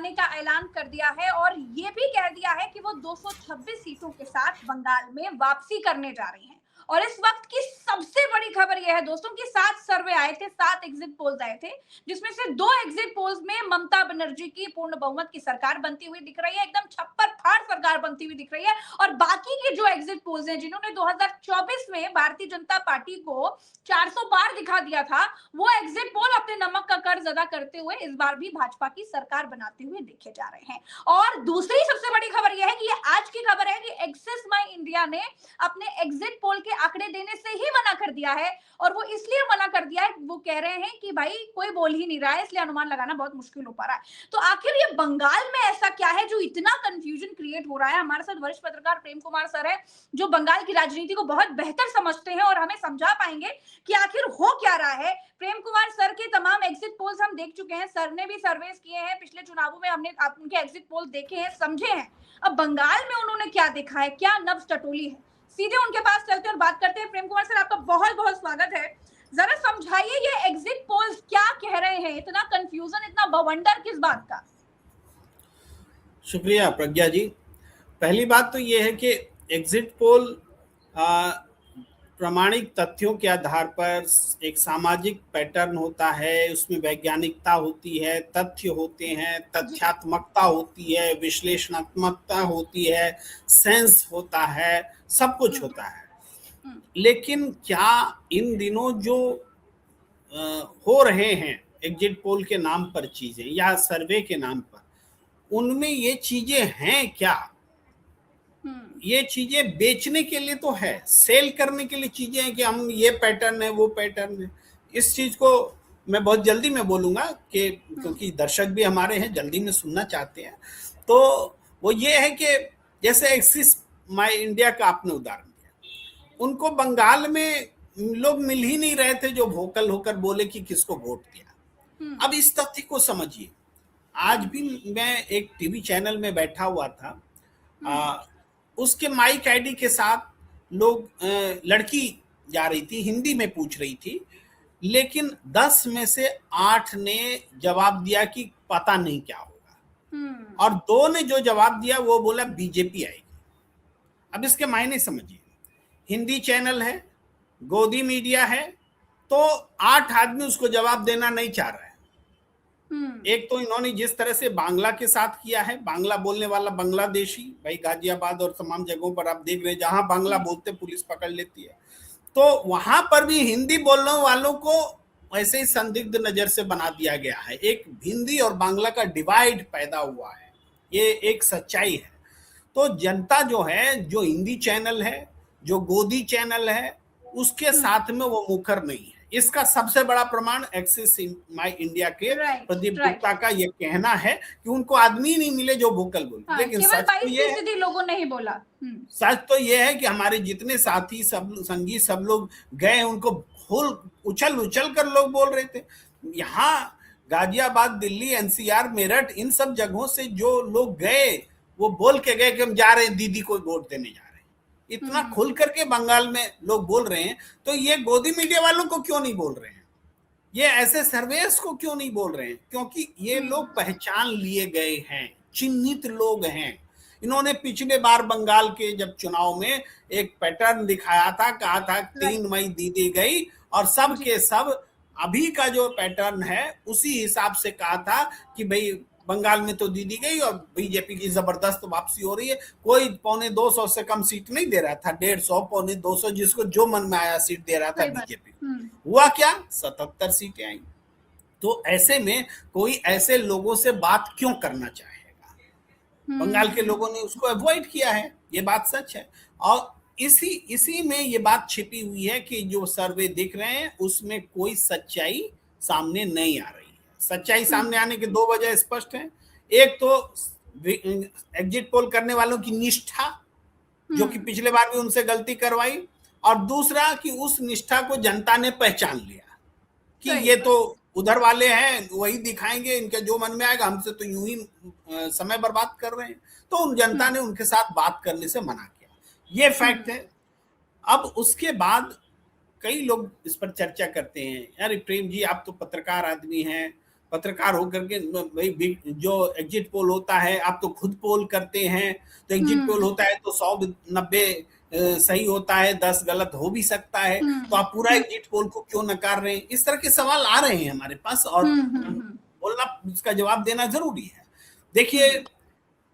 जाने का ऐलान कर दिया है और ये भी कह दिया है कि वो 226 सीटों के साथ बंगाल में वापसी करने जा रही हैं। और इस वक्त की सबसे बड़ी खबर यह है दोस्तों कि 7 सर्वे आए थे, 7 एग्जिट पोल्स आए थे, जिसमें से 2 एग्जिट पोल्स में ममता बनर्जी की पूर्ण बहुमत की सरकार बनती हुई दिख रही है, एकदम छप्पर फाड़ सरकार बनती हुई दिख रही है। और बाकी के जो एग्जिट पोल्स हैं, जिन्होंने 2024 में भारतीय जनता पार्टी को 400 पार दिखा दिया था, वो एग्जिट पोल अपने नमक का कर्ज अदा करते हुए इस बार भी भाजपा की सरकार बनाते हुए देखे जा रहे हैं। और दूसरी सबसे बड़ी खबर यह है कि ये आज की खबर है कि एक्सिस माई इंडिया ने अपने एग्जिट पोल के आंकड़े देने से ही मना कर दिया है। और वो इसलिए मना कर दिया है, वो कह रहे हैं कि भाई कोई बोल ही नहीं रहा है, इसलिए अनुमान लगाना बहुत मुश्किल हो पा रहा है। तो आखिर ये बंगाल में ऐसा क्या है जो इतना कंफ्यूजन क्रिएट हो रहा है? हमारे साथ वरिष्ठ पत्रकार प्रेम कुमार सर है, जो बंगाल की राजनीति को बहुत बेहतर समझते हैं और हमें समझा पाएंगे कि आखिर हो क्या रहा है। प्रेम कुमार सर के तमाम एग्जिट पोल्स हम देख चुके हैं, सर ने भी सर्वेस किए हैं, पिछले चुनावों में हमने उनके एग्जिट पोल देखे हैं, समझे हैं। अब बंगाल में उन्होंने क्या देखा है, क्या नब्ज टटोली है, सीधे उनके पास चलते और बात करते हैं। प्रेम कुमार सर, आपका बहुत बहुत स्वागत है। जरा समझाइए ये एग्जिट पोल्स क्या कह रहे हैं, इतना कंफ्यूजन, इतना बवंडर किस बात का? शुक्रिया प्रज्ञा जी। पहली बात तो ये है कि एग्जिट पोल प्रामाणिक तथ्यों के आधार पर एक सामाजिक पैटर्न होता है, उसमें वैज्ञानिकता होती है, तथ्य होते हैं, तथ्यात्मकता होती है, विश्लेषणात्मकता होती है, सेंस होता है, सब कुछ होता है। लेकिन क्या इन दिनों जो हो रहे हैं एग्जिट पोल के नाम पर चीजें या सर्वे के नाम पर, उनमें ये चीजें हैं क्या? ये चीजें बेचने के लिए तो है, सेल करने के लिए चीजें हैं कि हम ये पैटर्न है, वो पैटर्न है। इस चीज को मैं बहुत जल्दी में बोलूंगा कि क्योंकि दर्शक भी हमारे हैं, जल्दी में सुनना चाहते हैं। तो वो ये है कि जैसे एक्सिस माई इंडिया का आपने उदाहरण दिया, उनको बंगाल में लोग मिल ही नहीं रहे थे जो वोकल होकर बोले कि किसको वोट दिया। अब इस तथ्य को समझिए, आज भी मैं एक टीवी चैनल में बैठा हुआ था, उसके माइक आईडी के साथ लोग लड़की जा रही थी, हिंदी में पूछ रही थी, लेकिन 10 में से 8 ने जवाब दिया कि पता नहीं क्या होगा, और 2 ने जो जवाब दिया वो बोला बीजेपी आएगी। अब इसके मायने समझिए, हिंदी चैनल है, गोदी मीडिया है, तो 8 आदमी उसको जवाब देना नहीं चाह रहा है। एक तो इन्होंने जिस तरह से बांग्ला के साथ किया है, बांग्ला बोलने वाला बांग्लादेशी, भाई गाजियाबाद और तमाम जगहों पर आप देख रहे हैं जहां बांग्ला बोलते पुलिस पकड़ लेती है, तो वहां पर भी हिंदी बोलने वालों को ऐसे ही संदिग्ध नजर से बना दिया गया है। एक हिंदी और बांग्ला का डिवाइड पैदा हुआ है, ये एक सच्चाई है। तो जनता जो है, जो हिंदी चैनल है, जो गोदी चैनल है, उसके साथ में वो मुखर नहीं है। इसका सबसे बड़ा प्रमाण एक्सिस माई इंडिया के प्रदीप गुप्ता का ये कहना है कि उनको आदमी नहीं मिले जो वोकल बोले। लेकिन सच तो ये है, लोगों ने ही बोला। सच तो ये है कि हमारे जितने साथी सब संगी सब लोग गए, उनको फुल उछल उछल कर लोग बोल रहे थे। यहाँ गाजियाबाद, दिल्ली, एनसीआर, मेरठ, इन सब जगहों से जो लोग गए वो बोल के गए कि हम जा रहे हैं, दीदी को वोट देने जा रहे हैं। इतना खुल करके बंगाल में लोग बोल रहे हैं, तो ये गोदी मीडिया वालों को क्यों नहीं बोल रहे हैं? ये ऐसे सर्वेस को क्यों नहीं बोल रहे हैं? क्योंकि ये लोग पहचान लिए गए हैं, चिन्हित लोग हैं। इन्होंने पिछले बार बंगाल के जब चुनाव में एक पैटर्न दिखाया था, कहा था 3 मई दीदी गई, और सब के सब अभी का जो पैटर्न है उसी हिसाब से कहा था कि भाई बंगाल में तो दीदी गई और बीजेपी की जबरदस्त वापसी हो रही है। कोई 250 से कम सीट नहीं दे रहा था, 150, 250, जिसको जो मन में आया सीट दे रहा था बीजेपी। हुआ क्या? 77 सीटें आई। तो ऐसे में कोई ऐसे लोगों से बात क्यों करना चाहेगा? बंगाल के लोगों ने उसको अवॉइड किया है, ये बात सच है। और इसी में ये बात छिपी हुई है कि जो सर्वे दिख रहे हैं उसमें कोई सच्चाई सामने नहीं आ रही। सच्चाई सामने आने के 2 वजह स्पष्ट हैं। एक तो एग्जिट पोल करने वालों की निष्ठा, जो कि पिछले बार भी उनसे गलती करवाई, और दूसरा कि उस निष्ठा को जनता ने पहचान लिया कि ये तो उधर वाले हैं, वही दिखाएंगे, इनके जो मन में आएगा, हमसे तो यूं ही समय बर्बाद कर रहे हैं। तो उन जनता ने उनके साथ बात करने से मना किया, ये फैक्ट है। अब उसके बाद कई लोग इस पर चर्चा करते हैं, यार प्रेम जी आप तो पत्रकार आदमी हैं, पत्रकार होकर के भाई जो एग्जिट पोल होता है, आप तो खुद पोल करते हैं, तो एग्जिट पोल होता है तो 100-90 सही होता है, 10 गलत हो भी सकता है, तो आप पूरा एग्जिट पोल को क्यों नकार रहे हैं? इस तरह के सवाल आ रहे हैं हमारे पास, और बोलना, इसका जवाब देना जरूरी है। देखिए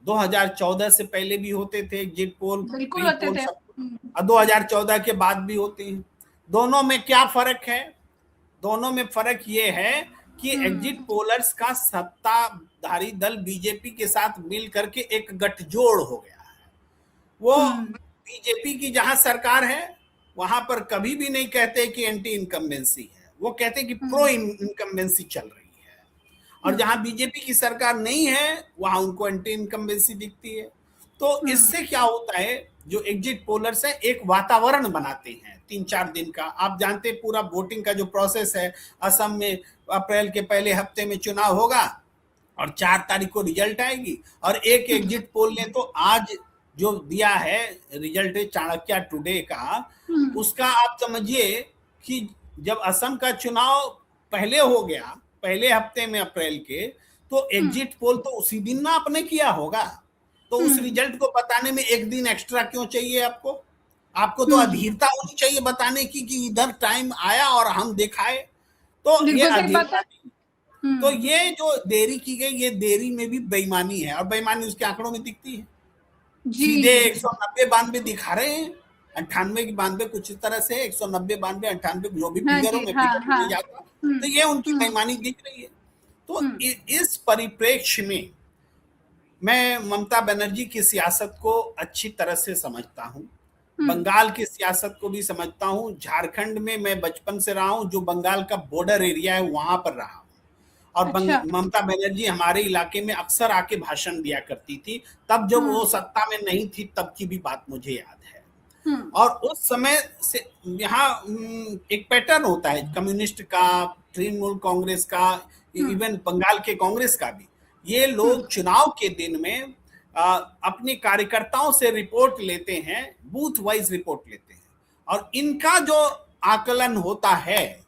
2014 से पहले भी होते थे एग्जिट पोल, बिल्कुल होते थे, और 2014 के बाद भी होते हैं। दोनों में क्या फर्क है? दोनों में फर्क ये है कि एग्जिट पोलर्स का सत्ताधारी दल बीजेपी के साथ मिल करके एक गठजोड़ हो गया है। वो बीजेपी की जहां सरकार है वहां पर कभी भी नहीं कहते कि एंटी इनकम्बेंसी है, वो कहते कि प्रो इनकम्बेंसी चल रही है। और जहां बीजेपी की सरकार नहीं है वहां उनको एंटी इनकम्बेंसी दिखती है। तो इससे क्या होता है, जो एग्जिट पोलर्स है एक वातावरण बनाते हैं 3-4 दिन का। आप जानते हैं पूरा वोटिंग का जो प्रोसेस है, असम में अप्रैल के पहले हफ्ते में चुनाव होगा और 4 तारीख को रिजल्ट आएगी। और एक एग्जिट पोल ने तो आज जो दिया है रिजल्ट चाणक्य टुडे का, उसका आप समझिए कि जब असम का चुनाव पहले हो गया, पहले हफ्ते में अप्रैल के, तो एग्जिट पोल तो उसी दिन ना आपने किया होगा, तो उस रिजल्ट को बताने में एक दिन एक्स्ट्रा क्यों चाहिए आपको? आपको तो अधीरता होनी चाहिए बताने की कि इधर टाइम आया और हम दिखाए। तो ये अधीरता, तो ये जो देरी की गई, ये देरी में भी बेईमानी है, और बेईमानी उसके आंकड़ों में दिखती है। सीधे 190-92 दिखा रहे हैं, 98-92 कुछ इस तरह से, 190-92-98 जो भी फिगर हो, मैं फिगर नहीं जाता, तो ये उनकी बेईमानी दिख रही है। तो इस परिप्रेक्ष्य में मैं ममता बनर्जी की सियासत को अच्छी तरह से समझता हूँ, बंगाल की सियासत को भी समझता हूँ। झारखंड में मैं बचपन से रहा हूँ, जो बंगाल का बॉर्डर एरिया है वहां पर रहा हूँ, और ममता बनर्जी हमारे इलाके में अक्सर आके भाषण दिया करती थी, तब जब वो सत्ता में नहीं थी, तब की भी बात मुझे याद है। और उस समय से यहाँ एक पैटर्न होता है कम्युनिस्ट का, तृणमूल कांग्रेस का, इवन बंगाल के कांग्रेस का भी। ये लोग चुनाव के दिन में अपने कार्यकर्ताओं से रिपोर्ट लेते हैं, बूथ वाइज रिपोर्ट लेते हैं, और इनका जो आकलन होता है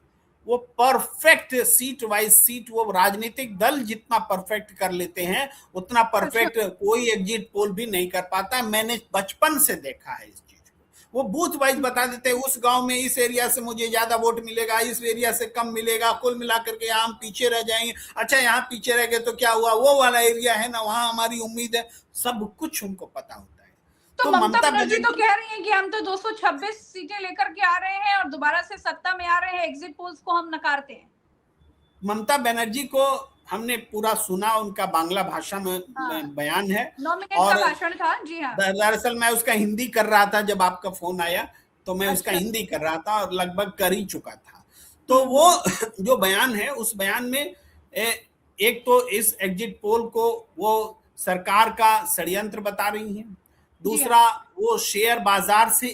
वो परफेक्ट सीट वाइज सीट, वो राजनीतिक दल जितना परफेक्ट कर लेते हैं उतना परफेक्ट कोई एग्जिट पोल भी नहीं कर पाता। मैंने बचपन से देखा है इस चीज को। वो बूथ वाइज बता देते हैं, उस गांव में इस एरिया से मुझे ज्यादा वोट मिलेगा, इस एरिया से कम मिलेगा, कुल मिलाकर के यहाँ हम पीछे रह जाएंगे। अच्छा, यहाँ पीछे रह गए तो क्या हुआ, वो वाला एरिया है ना, वहां हमारी उम्मीद है। सब कुछ उनको पता होता है। तो ममता बनर्जी तो कह रही हैं कि हम तो 226 सीटें लेकर के आ रहे हैं और दोबारा से सत्ता में आ रहे हैं, एग्जिट पोल्स को हम नकारते हैं। ममता बनर्जी को हमने पूरा सुना, उनका बांग्ला भाषा में बयान है, 9 मिनट का भाषण था। जी हाँ, दरअसल मैं उसका हिंदी कर रहा था, जब आपका फोन आया तो मैं उसका हिंदी कर रहा था और लगभग कर ही चुका था। तो वो जो बयान है, उस बयान में एक तो इस एग्जिट पोल को वो सरकार का षड्यंत्र बता रही है, दूसरा वो शेयर बाजार से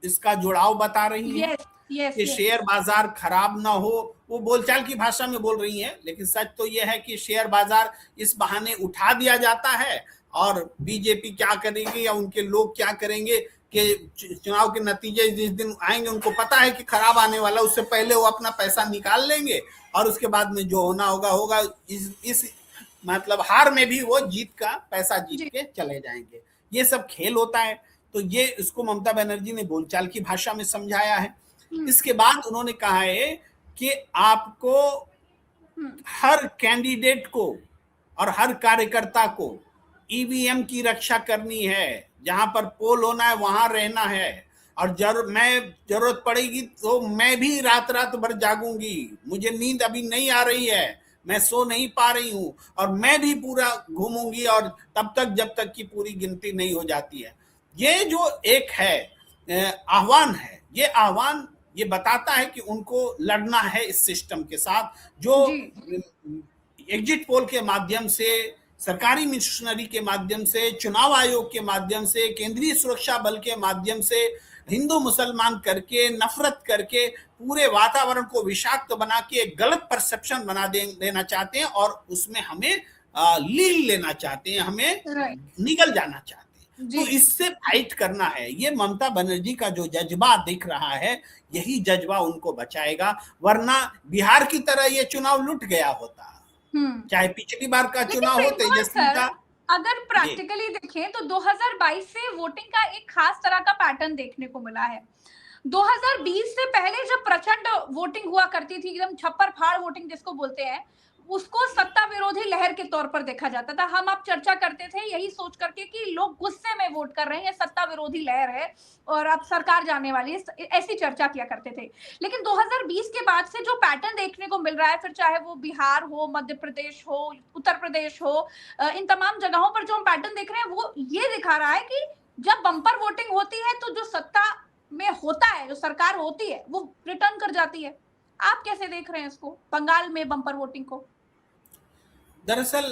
इसका जुड़ाव बता रही है कि शेयर बाजार खराब ना हो। वो बोलचाल की भाषा में बोल रही है, लेकिन सच तो यह है कि शेयर बाजार इस बहाने उठा दिया जाता है, और बीजेपी क्या करेगी या उनके लोग क्या करेंगे कि चुनाव के नतीजे जिस दिन आएंगे उनको पता है कि खराब आने वाला, उससे पहले वो अपना पैसा निकाल लेंगे और उसके बाद में जो होना होगा होगा। इस मतलब हार में भी वो जीत का पैसा जीत के चले जाएंगे। ये सब खेल होता है। तो ये इसको ममता बनर्जी ने बोलचाल की भाषा में समझाया है। इसके बाद उन्होंने कहा है कि आपको हर कैंडिडेट को और हर कार्यकर्ता को ईवीएम की रक्षा करनी है, जहां पर पोल होना है वहां रहना है, और जरूरत पड़ेगी तो मैं भी रात रात भर जागूंगी, मुझे नींद अभी नहीं आ रही है, मैं सो नहीं पा रही हूं, और मैं भी पूरा घूमूंगी, और तब तक जब तक की पूरी गिनती नहीं हो जाती है। ये जो एक है आह्वान है, ये आह्वान ये बताता है कि उनको लड़ना है इस सिस्टम के साथ, जो एग्जिट पोल के माध्यम से, सरकारी मिशनरी के माध्यम से, चुनाव आयोग के माध्यम से, केंद्रीय सुरक्षा बल के माध्यम से हिंदू मुसलमान करके, नफरत करके पूरे वातावरण को विषाक्त बना के एक गलत परसेप्शन बना देना चाहते हैं, और उसमें हमें लील लेना चाहते हैं, हमें निगल जाना चाहते हैं। तो इससे फाइट करना है। ये ममता बनर्जी का जो जज्बा दिख रहा है, यही जज्बा उनको बचाएगा, वरना बिहार की तरह ये चुनाव लुट गया होता। चाहे पिछली बार का लेकिन चुनाव हो प्रेमकुमार तेजस्वी सर, का। अगर जी प्रैक्टिकली देखें तो 2022 से वोटिंग का एक खास तरह का पैटर्न देखने को मिला है। 2020 से पहले जब प्रचंड वोटिंग हुआ करती थी, एकदम छप्पर फाड़ वोटिंग जिसको बोलते हैं, उसको सत्ता विरोधी लहर के तौर पर देखा जाता था। हम आप चर्चा करते थे यही सोच करके कि लोग गुस्से में वोट कर रहे हैं, सत्ता विरोधी लहर है और अब सरकार जाने वाली है, ऐसी चर्चा किया करते थे। लेकिन 2020 के बाद से जो पैटर्न देखने को मिल रहा है, फिर चाहे वो बिहार हो, मध्य प्रदेश हो, उत्तर प्रदेश हो, इन तमाम जगहों पर जो हम पैटर्न देख रहे हैं वो ये दिखा रहा है कि जब बंपर वोटिंग होती है तो जो सत्ता में होता है, जो सरकार होती है, वो रिटर्न कर जाती है। आप कैसे देख रहे हैं इसको, बंगाल में बंपर वोटिंग को? दरअसल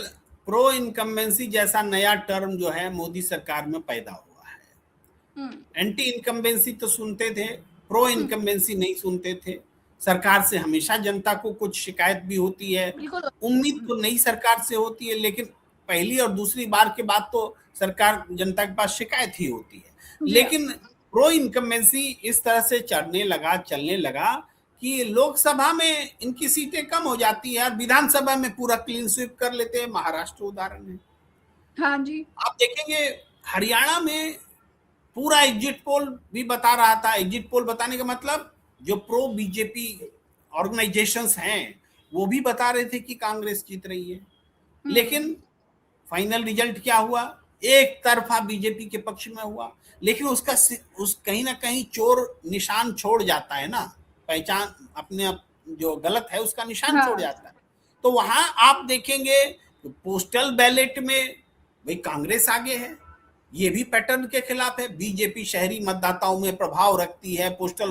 प्रो इनकम्बेंसी जैसा नया टर्म जो है मोदी सरकार में पैदा हुआ है। एंटी इनकम्बेंसी तो सुनते थे, प्रो इनकम्बेंसी नहीं सुनते थे। सरकार से हमेशा जनता को कुछ शिकायत भी होती है, उम्मीद तो नई सरकार से होती है, लेकिन पहली और दूसरी बार के बाद तो सरकार जनता के पास शिकायत ही होती है। लेकिन प्रो इनकम्बेंसी इस तरह से चलने लगा कि लोकसभा में इनकी सीटें कम हो जाती है और विधानसभा में पूरा क्लीन स्वीप कर लेते हैं। महाराष्ट्र उदाहरण है। हाँ जी, आप देखेंगे हरियाणा में पूरा एग्जिट पोल भी बता रहा था। एग्जिट पोल बताने का मतलब जो प्रो बीजेपी ऑर्गेनाइजेशंस हैं वो भी बता रहे थे कि कांग्रेस जीत रही है। लेकिन फाइनल रिजल्ट क्या हुआ? एक तरफा बीजेपी के पक्ष में हुआ। लेकिन उस कहीं ना कहीं चोर निशान छोड़ जाता है ना, पहचान अपने जो गलत है उसका निशान छोड़ जाता है। तो वहां आप देखेंगे पोस्टल बैलेट में भाई कांग्रेस आगे है, ये भी पैटर्न के खिलाफ है। बीजेपी शहरी मतदाताओं में प्रभाव रखती है, पोस्टल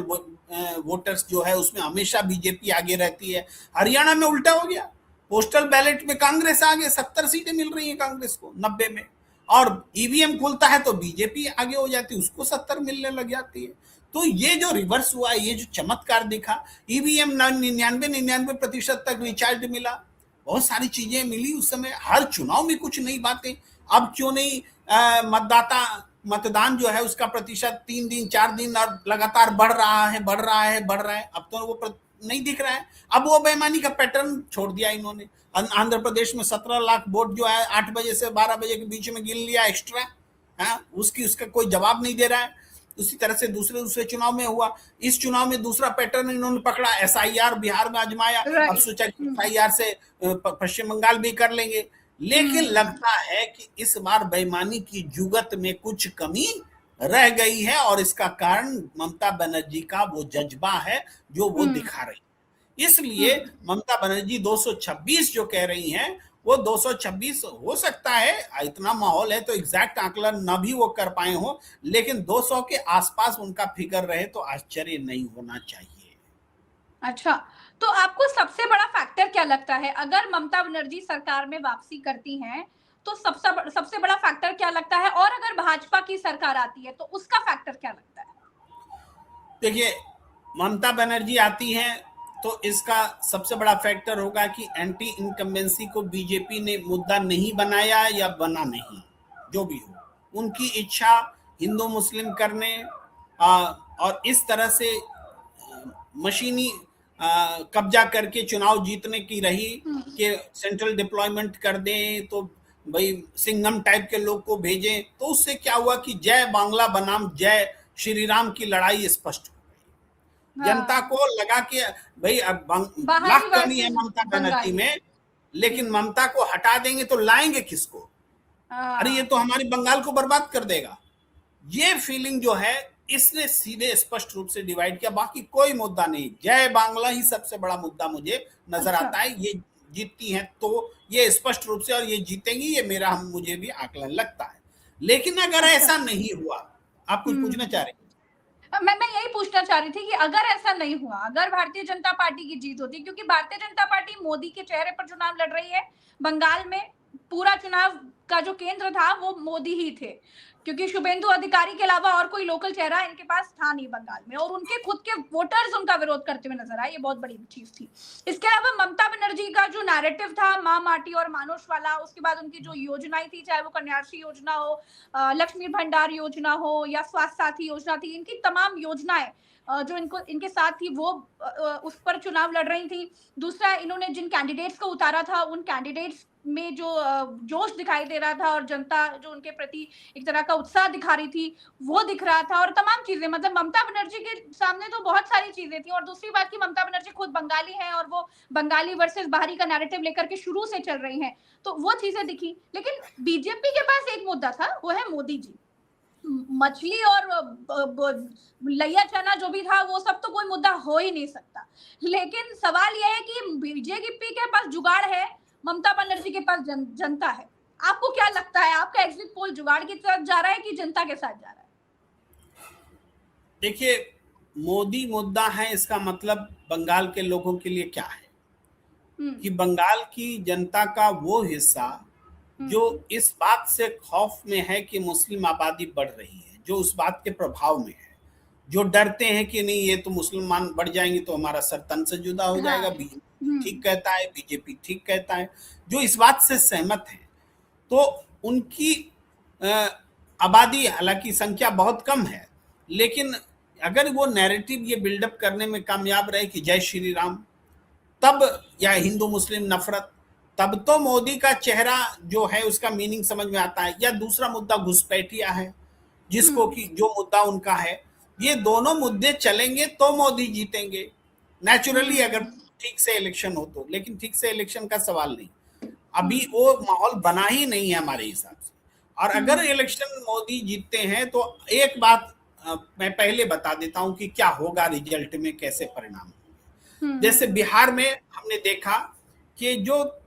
वोटर्स जो है उसमें हमेशा बीजेपी आगे रहती है। हरियाणा में उल्टा हो गया, पोस्टल बैलेट में कांग्रेस आगे, 70 सीटें मिल रही है कांग्रेस को 90 में, और ईवीएम खुलता है तो बीजेपी आगे हो जाती है, उसको 70 मिलने लग जाती है। तो ये जो रिवर्स हुआ, ये जो चमत्कार दिखा, ईवीएम 99% तक रिचार्ज मिला, बहुत सारी चीजें मिली उस समय। हर चुनाव में कुछ नई बातें। अब क्यों नहीं मतदान जो है उसका प्रतिशत 3 दिन 4 दिन और लगातार बढ़ रहा है। अब तो वो नहीं दिख रहा है। अब वो बेईमानी का पैटर्न छोड़ दिया इन्होंने। आंध्र प्रदेश में 17 लाख वोट जो है 8 बजे से 12 बजे के बीच में गिन लिया एक्स्ट्रा, उसका कोई जवाब नहीं दे रहा है। उसी तरह से दूसरे चुनाव में हुआ। इस चुनाव में दूसरा पैटर्न इन्होंने पकड़ा, एसआईआर बिहार में आजमाया। अब सोचा कि एसआईआर से पश्चिम बंगाल भी कर लेंगे। लेकिन लगता है कि इस बार बेईमानी की जुगत में कुछ कमी रह गई है, और इसका कारण ममता बनर्जी का वो जज्बा है जो वो दिखा रही। इसलिए ममता बनर्जी 226 जो कह रही हैं वो 226 हो सकता है, इतना माहौल है तो एग्जैक्ट आकलन न भी वो कर पाए हो, लेकिन 200 के आसपास उनका फिगर रहे तो आश्चर्य नहीं होना चाहिए। अच्छा, तो आपको सबसे बड़ा फैक्टर क्या लगता है अगर ममता बनर्जी सरकार में वापसी करती हैं, तो सबसे बड़ा फैक्टर क्या लगता है? और अगर भाजपा की सरकार आती है तो उसका फैक्टर क्या लगता है? देखिए, ममता बनर्जी आती हैं तो इसका सबसे बड़ा फैक्टर होगा कि एंटी इनकम्बेंसी को बीजेपी ने मुद्दा नहीं बनाया या बना नहीं, जो भी हो उनकी इच्छा हिंदू मुस्लिम करने और इस तरह से मशीनी कब्जा करके चुनाव जीतने की रही कि सेंट्रल डिप्लॉयमेंट कर दें, तो भाई सिंघम टाइप के लोग को भेजें। तो उससे क्या हुआ कि जय बांग्ला बनाम जय श्री राम की लड़ाई स्पष्ट हो गई। जनता को लगा कि भाई अब लाख कमी है ममता बनर्जी में, लेकिन ममता को हटा देंगे तो लाएंगे किसको? अरे ये तो हमारी बंगाल को बर्बाद कर देगा। ये फीलिंग जो है इसने सीधे स्पष्ट रूप से डिवाइड किया, बाकी कोई मुद्दा नहीं। जय बांग्ला ही सबसे बड़ा मुद्दा मुझे नजर आता है। ये जीतती हैं तो ये स्पष्ट रूप से, और ये जीतेंगी, ये मुझे भी आकलन लगता है। लेकिन अगर ऐसा नहीं हुआ, आप कुछ पूछना चाह रहे हैं? मैं यही पूछना चाह रही थी कि अगर ऐसा नहीं हुआ, अगर भारतीय जनता पार्टी की जीत होती, क्योंकि भारतीय जनता पार्टी मोदी के चेहरे पर चुनाव लड़ रही है, बंगाल में पूरा चुनाव का जो केंद्र था वो मोदी ही थे, क्योंकि शुभेंदु अधिकारी के अलावा और कोई लोकल चेहरा इनके पास था नहीं बंगाल में, और उनके खुद के वोटर्स उनका विरोध करते हुए नजर आए। ये बहुत बड़ी चीज थी। इसके अलावा ममता बनर्जी का जो नैरेटिव था माँ माटी और मानुष वाला, उसके बाद उनकी जो योजनाएं थी, चाहे वो कन्याश्री योजना हो, लक्ष्मी भंडार योजना हो या स्वास्थ्य साथी योजना थी, इनकी तमाम योजनाएं जो इनको इनके साथ थी वो उस पर चुनाव लड़ रही थी। दूसरा, इन्होंने जिन कैंडिडेट्स को उतारा था उन कैंडिडेट्स में जो जोश दिखाई दे रहा था और जनता जो उनके प्रति एक तरह का उत्साह दिखा रही थी वो दिख रहा था, और तमाम चीजें, मतलब ममता बनर्जी के सामने तो बहुत सारी चीजें थी। और दूसरी बात कि ममता बनर्जी खुद बंगाली हैं और वो बंगाली वर्सेस बाहरी का नैरेटिव लेकर के शुरू से चल रही हैं, तो वो चीजें दिखी। लेकिन बीजेपी के पास एक मुद्दा था, वो है मोदी जी। मछली और लैया चना जो भी था वो सब तो कोई मुद्दा हो ही नहीं सकता, लेकिन सवाल यह है कि बीजेपी के पास जुगाड़ है, ममता बनर्जी के पास जनता है। आपको क्या लगता है, आपका एग्जिट पोल जुगाड़ की तरफ जा रहा है कि जनता के साथ जा रहा है? देखिए, मोदी मुद्दा है, इसका मतलब बंगाल के लोगों के लिए क्या है कि बंगाल की जनता का वो हिस्सा जो इस बात से खौफ में है कि मुस्लिम आबादी बढ़ रही है, जो उस बात के प्रभाव में है, जो डरते हैं कि नहीं ये तो मुसलमान बढ़ जाएंगे तो हमारा सर तन से जुदा हो जाएगा, बीजेपी ठीक कहता है, बीजेपी ठीक कहता है, जो इस बात से सहमत है, तो उनकी आबादी, हालांकि संख्या बहुत कम है, लेकिन अगर वो नैरेटिव ये बिल्डअप करने में कामयाब रहे कि जय श्री राम, तब या हिंदू मुस्लिम नफरत, तब तो मोदी का चेहरा जो है उसका मीनिंग समझ में आता है। या दूसरा मुद्दा घुसपैठिया है, जिसको कि जो मुद्दा उनका है, ये दोनों मुद्दे चलेंगे तो मोदी जीतेंगे नेचुरली, अगर ठीक से इलेक्शन हो तो। लेकिन ठीक से इलेक्शन का सवाल नहीं, अभी वो माहौल बना ही नहीं है हमारे हिसाब से। और अगर इलेक्शन मोदी जीतते हैं तो एक बात मैं पहले बता देता हूं कि क्या होगा रिजल्ट में, कैसे परिणाम होंगे। जैसे बिहार में हमने देखा कि जो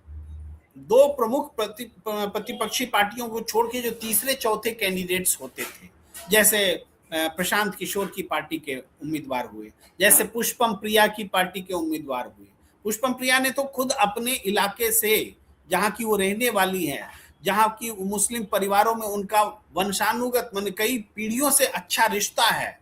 दो प्रमुख प्रतिपक्षी पार्टियों को छोड़ के जो तीसरे चौथे कैंडिडेट्स होते थे, जैसे प्रशांत किशोर की पार्टी के उम्मीदवार हुए, जैसे पुष्पम प्रिया की पार्टी के उम्मीदवार हुए। पुष्पम प्रिया ने तो खुद अपने इलाके से, जहां की वो रहने वाली है, जहां की मुस्लिम परिवारों में उनका वंशानुगत मान कई पीढ़ियों से अच्छा रिश्ता है,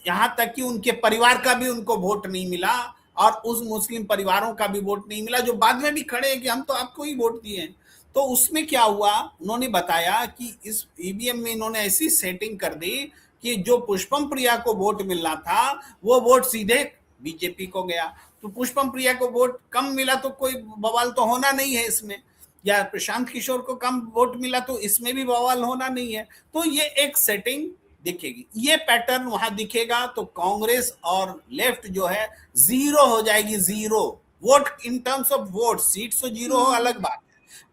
यहाँ तक कि उनके परिवार का भी उनको वोट नहीं मिला और उस मुस्लिम परिवारों का भी वोट नहीं मिला, जो बाद में भी खड़े हैं कि हम तो आपको ही वोट दिए हैं। तो उसमें क्या हुआ, उन्होंने बताया कि इस ईवीएम में इन्होंने ऐसी सेटिंग कर दी कि जो पुष्पम प्रिया को वोट मिलना था वो वोट सीधे बीजेपी को गया। तो पुष्पम प्रिया को वोट कम मिला तो कोई बवाल तो होना नहीं है इसमें, या प्रशांत किशोर को कम वोट मिला तो इसमें भी बवाल होना नहीं है। तो ये एक सेटिंग दिखेगी, ये पैटर्न वहां दिखेगा तो कांग्रेस और लेफ्ट जो है जीरो हो जाएगी, zero vote in terms of vote. Seats तो जीरो हो अलग बात है,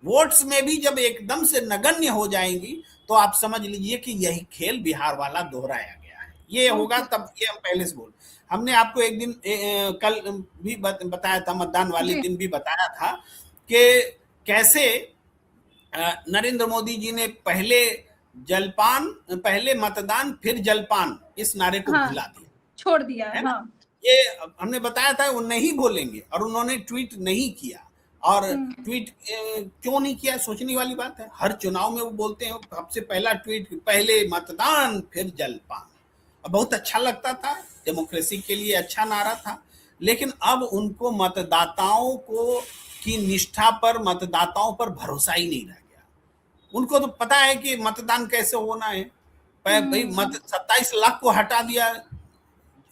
वोट्स में भी जब एकदम से नगण्य हो जाएंगी तो आप समझ लीजिए कि यही खेल बिहार वाला दोहराया गया है, ये होगा। तब ये हम पहले से बोल, हमने आपको एक दिन कल भी बताया था, मतदान वाले दिन भी बताया था कि कैसे नरेंद्र मोदी जी ने पहले मतदान फिर जलपान इस नारे को भुला दिया, छोड़ दिया है। हाँ, ये हमने बताया था वो नहीं बोलेंगे, और उन्होंने ट्वीट नहीं किया। और ट्वीट क्यों नहीं किया, सोचने वाली बात है। हर चुनाव में वो बोलते हैं सबसे पहला ट्वीट पहले मतदान फिर जलपान, और बहुत अच्छा लगता था, डेमोक्रेसी के लिए अच्छा नारा था। लेकिन अब उनको मतदाताओं को की निष्ठा पर, मतदाताओं पर भरोसा ही नहीं रह गया। उनको तो पता है कि मतदान कैसे होना है, भाई 27 लाख को हटा दिया,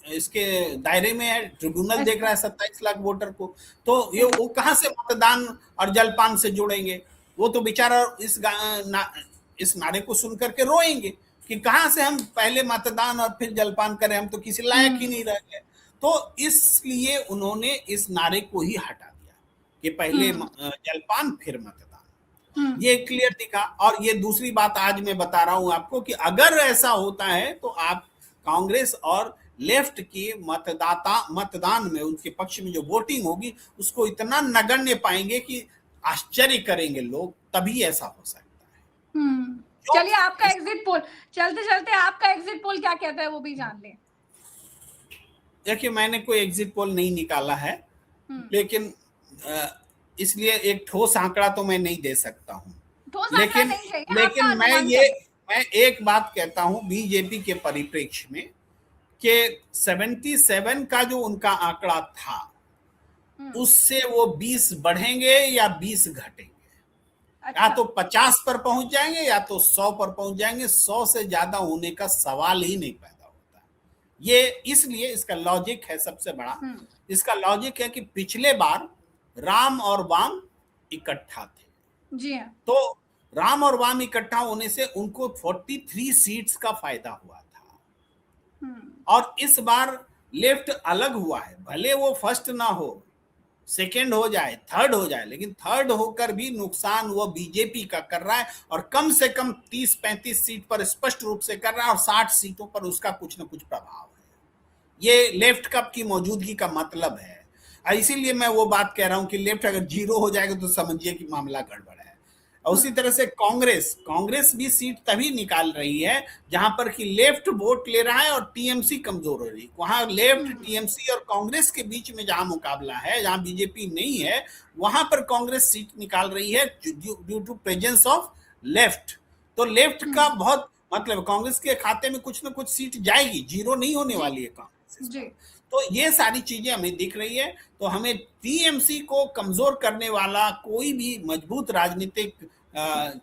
इसके दायरे में है, ट्रिब्यूनल देख रहा है 27 लाख वोटर को, तो ये वो कहां से मतदान और जलपान से जोड़ेंगे। वो तो बेचारा इस नारे को सुन करके रोएंगे कि कहां से हम पहले मतदान और फिर जलपान करें, हम तो किसी लायक ही नहीं रह गए। तो इसलिए उन्होंने इस नारे को ही हटा दिया कि पहले जलपान फिर मतदान, ये क्लियर दिखा। और ये दूसरी बात आज मैं बता रहा हूं आपको कि अगर ऐसा होता है तो आप कांग्रेस और लेफ्ट की मतदान में उनके पक्ष में जो वोटिंग होगी उसको इतना नगण्य पाएंगे कि आश्चर्य करेंगे लोग, तभी ऐसा हो सकता है। चलिए, आपका एग्जिट पोल, चलते चलते आपका एग्जिट पोल क्या कहता है वो भी जान लें। देखिए, मैंने कोई एग्जिट पोल नहीं निकाला है, लेकिन इसलिए एक ठोस आंकड़ा तो मैं नहीं दे सकता हूँ। लेकिन मैं एक बात कहता हूँ बीजेपी के परिप्रेक्ष्य में कि 77 का जो उनका आंकड़ा था उससे वो 20 बढ़ेंगे या 20 घटेंगे। अच्छा। या तो 50 पर पहुंच जाएंगे या तो 100 पर पहुंच जाएंगे, 100 से ज्यादा होने का सवाल ही नहीं पैदा होता। ये इसलिए इसका लॉजिक है सबसे बड़ा, इसका लॉजिक है कि पिछले बार राम और वाम इकट्ठा थे। जी हाँ। तो राम और वाम इकट्ठा होने से उनको 43 सीट्स का फायदा हुआ था। और इस बार लेफ्ट अलग हुआ है, भले वो फर्स्ट ना हो, सेकेंड हो जाए, थर्ड हो जाए, लेकिन थर्ड होकर भी नुकसान वो बीजेपी का कर रहा है और कम से कम 30-35 सीट पर स्पष्ट रूप से कर रहा है और 60 सीटों पर उसका कुछ ना कुछ प्रभाव है। ये लेफ्ट कप की मौजूदगी का मतलब है। इसीलिए मैं वो बात कह रहा हूं कि लेफ्ट अगर 0 हो जाएगा तो समझिए कि मामला गड़बड़ है। और उसी तरह से कांग्रेस भी सीट तभी निकाल रही है जहां पर कि लेफ्ट वोट ले रहा है और टीएमसी कमजोर हो रही है। वहां लेफ्ट, टीएमसी और कांग्रेस के बीच में जहां मुकाबला है, जहां बीजेपी नहीं है, वहां पर कांग्रेस सीट निकाल रही है due to presence of left. तो लेफ्ट का बहुत मतलब कांग्रेस के खाते में कुछ ना कुछ सीट जाएगी, 0 नहीं होने वाली है कांग्रेस। तो ये सारी चीजें हमें दिख रही है। तो हमें टीएमसी को कमजोर करने वाला कोई भी मजबूत राजनीतिक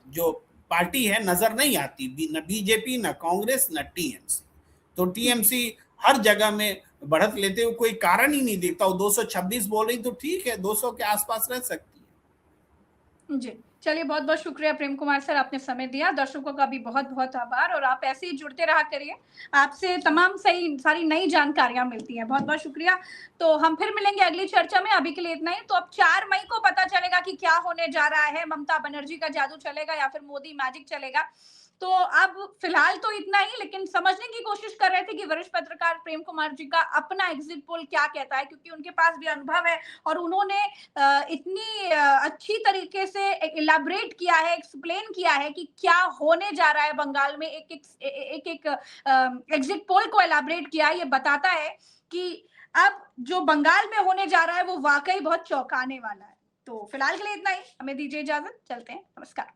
जो पार्टी है नजर नहीं आती, न बीजेपी, न कांग्रेस, न टीएमसी। तो टीएमसी हर जगह में बढ़त लेते हुए कोई कारण ही नहीं दिखता। 226 बोल रही तो ठीक है, 200 के आसपास रह सकती है। जी, चलिए बहुत बहुत शुक्रिया प्रेम कुमार सर, आपने समय दिया। दर्शकों का भी बहुत बहुत आभार और आप ऐसे ही जुड़ते रहा करिए, आपसे तमाम सारी नई जानकारियां मिलती हैं। बहुत बहुत शुक्रिया। तो हम फिर मिलेंगे अगली चर्चा में, अभी के लिए इतना ही। तो अब 4 मई को पता चलेगा कि क्या होने जा रहा है, ममता बनर्जी का जादू चलेगा या फिर मोदी मैजिक चलेगा। तो अब फिलहाल तो इतना ही, लेकिन समझने की कोशिश कर रहे थे कि वरिष्ठ पत्रकार प्रेम कुमार जी का अपना एग्जिट पोल क्या कहता है, क्योंकि उनके पास भी अनुभव है और उन्होंने इतनी अच्छी तरीके से इलाबरेट किया है, एक्सप्लेन किया है कि क्या होने जा रहा है बंगाल में। एक एग्जिट पोल को इलाबरेट किया, ये बताता है कि अब जो बंगाल में होने जा रहा है वो वाकई बहुत चौंकाने वाला है। तो फिलहाल के लिए इतना ही, हमें दीजिए इजाजत, चलते हैं, नमस्कार।